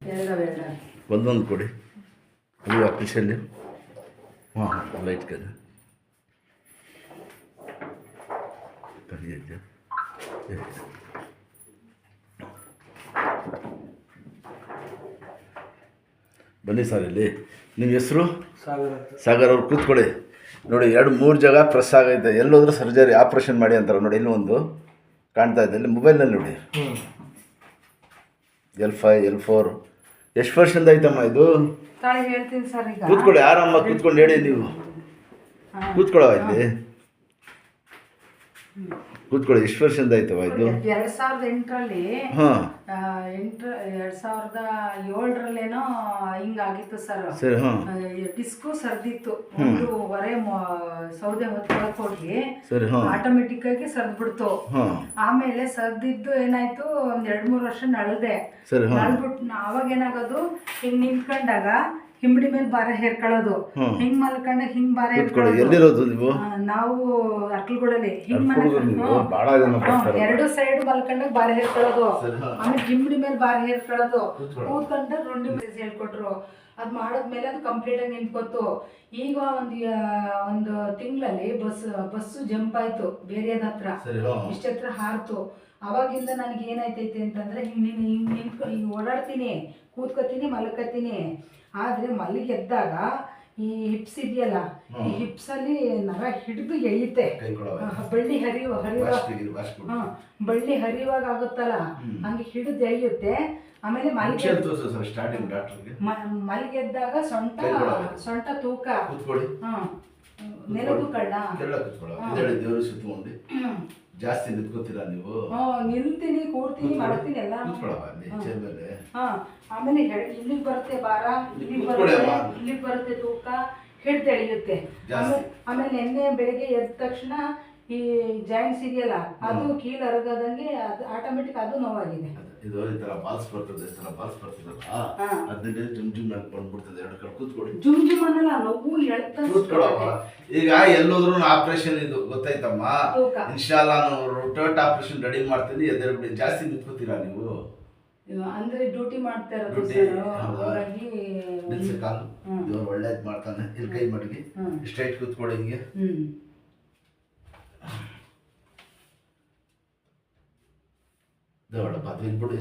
ಒಂದೊಂದು ಕೊಡಿ ಅದು ಅಫಿಷಿಯಲಿ. ಹಾಂ ಲೈಟ್ ಕಲಿ ಕಲಿಯಿದ್ದೆ. ಬನ್ನಿ ಸರ್, ಇಲ್ಲಿ ನಿಮ್ಮ ಹೆಸರು? ಸಾಗರ್ ಅವ್ರು ಕೂತ್ಕೊಳ್ಳಿ. ನೋಡಿ 2-3 ಜಾಗ ಪ್ರೆಸ್ ಆಗೈತೆ, ಎಲ್ಲೋದ್ರೂ ಸರ್ಜರಿ ಆಪ್ರೇಷನ್ ಮಾಡಿ ಅಂತಾರೆ ನೋಡಿ. ಇನ್ನೂ ಒಂದು ಕಾಣ್ತಾ ಇದೆ ಇಲ್ಲಿ ಮೊಬೈಲ್ನಲ್ಲಿ ನೋಡಿ. L5 L4 ಎಷ್ಟು ವರ್ಷದಿಂದ ಐತಮ್ಮ ಇದು? ಕೂತ್ಕೊಳ್ಳಿ, ಆರಾಮಾಗಿ ಕೂತ್ಕೊಂಡು ಹೇಳಿ. ನೀವು ಕೂತ್ಕೊಳ್ಳೋ ಇಲ್ಲಿ, ಕೂತ್ಕೊಳ್ಳಿ. ಎಷ್ಟು ವರ್ಷದಿಂದ ಆಯ್ತವ ಇದು? 2008ರಲ್ಲಿ ಹಾಂ 2007ರಲ್ಲೇನೋ ಹಿಂಗಾಗಿತ್ತು ಸರ್. ಸರಿ. ಹಾಂ ಡಿಸ್ಕು ಸರ್ದಿತ್ತು. ಒಂದೂವರೆ ಸೌದೆ ಹೊತ್ಕೊಳಕ್ ಹೋಗಿ ಸರಿ. ಹಾಂ ಆಟೋಮೆಟಿಕ್ ಆಗಿ ಸರ್ದ್ಬಿಡ್ತು. ಹಾಂ ಆಮೇಲೆ ಸರ್ದಿದ್ದು ಏನಾಯ್ತು, ಒಂದ್ 2-3 ವರ್ಷ ನಳ್ದೆ. ಸರಿ. ಹಾಂ ನಳ್ಬಿಟ್ಟು ಅವಾಗ ಏನಾಗೋದು, ಹಿಂಗ್ ನಿಂತ್ಕೊಂಡಾಗ ಹಿಂಬಡಿ ಮೇಲೆ ಭಾರ ಹೇರ್ಕೊಳ್ಳೋದು, ಹಿಂಗ್ ಮಲ್ಕೊಂಡಾಗ ಹಿಂಗ್ ಭಾರ ಹೇರ್ಕೊಳ್ಳೋದು. ಎಲ್ಲಿರೋದು ನೀವು? ನಾವು ಅರ್ಕಲ್ಗೂಡಲ್ಲಿ ಹಿಂಗ್ ಎರಡು ಸೈಡ್ ಮಲ್ಕೊಂಡಾಗ ಭಾರ ಹೇರ್ಕೊಳ್ಳೋದು. ಆಮೇಲೆ ಹಿಂಬಡಿ ಮೇಲೆ ಭಾರ ಹೇರ್ಕೊಳ್ಳೋದು, ಕೂತ್ಕೊಂಡಾಗ ರುಂಡಿ ಮೇಲೆ ಹೇಳ್ಕೊಟ್ರು. ಅದ್ ಮಾಡದ್ಮೇಲೆ ಅದು ಕಂಪ್ಲೀಟ್ ಆಗಿ ನಿಂತ್ಕೊತು. ಈಗ ಒಂದು ತಿಂಗಳಲ್ಲಿ ಬಸ್ಸು ಜಂಪ್ ಆಯ್ತು ಬೇರೆಯದ ಹತ್ರ, ಇಷ್ಟ ಹತ್ರ ಹಾರ್ತು. ಅವಾಗಿಂದ ನನಗೆ ಏನಾಯ್ತೈತೆ ಅಂತಂದ್ರೆ, ಹಿಂಗ್ ಓಡಾಡ್ತೀನಿ, ಕೂತ್ಕೋತೀನಿ, ಮಲ್ಕೋತೀನಿ. ಆದ್ರೆ ಮಲಗೆದ್ದಾಗ ಈ ಹಿಪ್ಸ್ ಇದೆಯಲ್ಲ, ಈ ಹಿಪ್ಸ್ ಅಲ್ಲಿ ನರ ಹಿಡಿದು ಎಳೆಯುತ್ತೆ. ಬಳ್ಳಿ ಹರಿಯುವಾಗ ಆಗುತ್ತಲ್ಲ, ಹಂಗೆ ಹಿಡಿದು ಎಳೆಯುತ್ತೆ. ಆಮೇಲೆ ಮಲಗೆದ್ದಾಗ ಸೊಂಟ ತೂಕ, ನೆಲಗು ಕಳ್ಳ. ಜಾಸ್ತಿ ನಿಂತ್ಕೋತೀರಾ ನೀವು? ನಿಲ್ತೀನಿ, ಕೂರ್ತೀನಿ, ಮಾಡ್ತೀನಿ ಎಲ್ಲ. ಆಮೇಲೆ ಇಲ್ಲಿಗೆ ಬರುತ್ತೆ ಭಾರ, ಇಲ್ಲಿಗೆ ಬರುತ್ತೆ ತೂಕ, ಹಿಡ್ದು ಎಳೆಯುತ್ತೆ. ಆಮೇಲೆ ನೆನ್ನೆ ಬೆಳಿಗ್ಗೆ ಎದ್ದ ತಕ್ಷಣ ಈ ಜಾಯಿಂಟ್ಸ್ ಇದೆಯಲ್ಲ, ಅದು ಕೀಲು ಅರಗದಂಗೆ ಅದು ಆಟೋಮೆಟಿಕ್ ಅದು ನೋವಾಗಿದೆ. ಇದು ಈ ತರ ಬಾಲ್ಸ್ ಬರ್ತದೆ, ಈ ತರ ಬಾಲ್ಸ್ ಬರ್ತದಲ್ಲ, ಅದನ್ನ ಜುಮ್ ಜುಮ್ ಅಂತ ಬಂದ್ಬಿಡ್ತದೆ. 2 ಕಡೆ ಕೂತ್ಕೊಳ್ಳಿ. ಜುಮ್ ಜುಮ್ ಅನ್ನಲ್ಲ, ನೋವು ಹೇಳ್ತಾ ಕೂತ್ಕೊಳ್ಳವ. ಈಗ ಎಲ್ಲೋದ್ರೂ ಆಪರೇಷನ್ ಇದು ಗೊತ್ತಾಯ್ತಮ್ಮ. ಇನ್ಶಾಲ್ಲಾ ನಾನು ರೋಟೇಟ್ ಆಪರೇಷನ್ ರೆಡಿ ಮಾಡ್ತೀನಿ. ಎದ್ದೇಳ್ಬಿಡಿ. ಜಾಸ್ತಿ ನಿಂತ್ಕೋತೀರಾ ನೀವು? ಅಂದ್ರೆ ಡ್ಯೂಟಿ ಮಾಡ್ತಾ ಇರೋದು ಸರ್, ಹಾಗಾಗಿ ನಿಲ್ಸಿ ಕಾಲು. ದೇವ್ರು ಒಳ್ಳೇದ್ ಮಾಡ್ತಾನೆ. ಇಲ್ಲಿ ಕೈ ಮಡಗಿ ಸ್ಟ್ರೈಟ್ ಕೂತ್ಕೊಳ್ಳಿ ಹಿಂಗೆ. ದೇವಳ ಪಾತ್ರ ಬಿಡಿ.